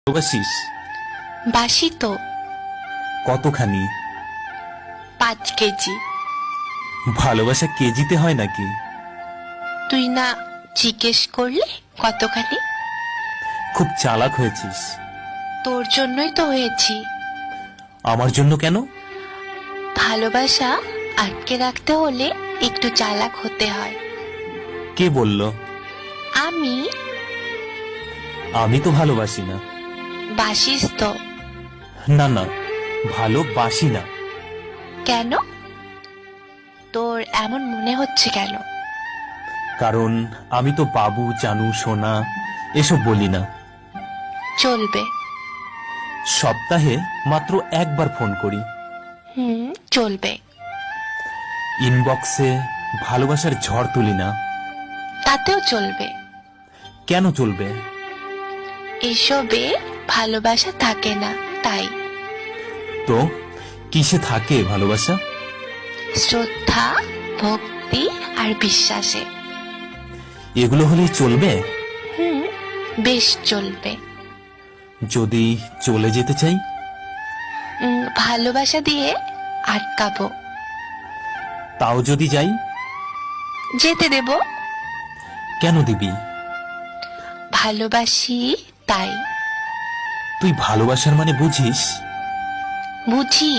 ভালোবাসিস? বাসি তো। কতখানি? 5 কেজি। ভালোবাসা কেজিতে হয় নাকি? তুই না জিজ্ঞেস করলে কতখানি? খুব চালাক হয়েছিস। তোর জন্যই তো হয়েছি। আমার জন্য কেন? ভালোবাসা আটকে রাখতে হলে একটু চালাক হতে হয়। কে বলল? আমি। আমি তো ভালোবাসি না। বাসিস তো। না না, ভালোবাসি না। কেন? তোর এমন মনে হচ্ছে কেন? কারণ আমি তো বাবু, জানু, সোনা এসব বলি না। চলবে। সপ্তাহে মাত্র একবার ফোন করি। চলবে। ইনবক্সে ভালোবাসার ঝড় তুলি না। তাতেও চলবে। কেন চলবে? এসবে ভালোবাসা থাকে না, তাই। তো কিসে থাকে ভালোবাসা? শ্রদ্ধা, ভক্তি আর বিশ্বাসে। এগুলো হলেই চলবে? বেশ চলবে। যদি চলে যেতে চাই? ভালোবাসা দিয়ে আটকাবো। তাও যদি যাই? যেতে দেব। কেন দিবি? ভালোবাসি তাই। তুই ভালোবাসার মানে বুঝিস? বুঝি।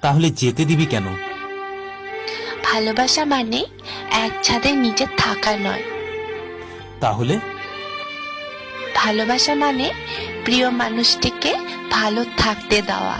তাহলে যেতে দিবি কেন? ভালোবাসা মানে এক ছাদের নিচে থাকা নয়। তাহলে? ভালোবাসা মানে প্রিয় মানুষটিকে ভালো থাকতে দেওয়া।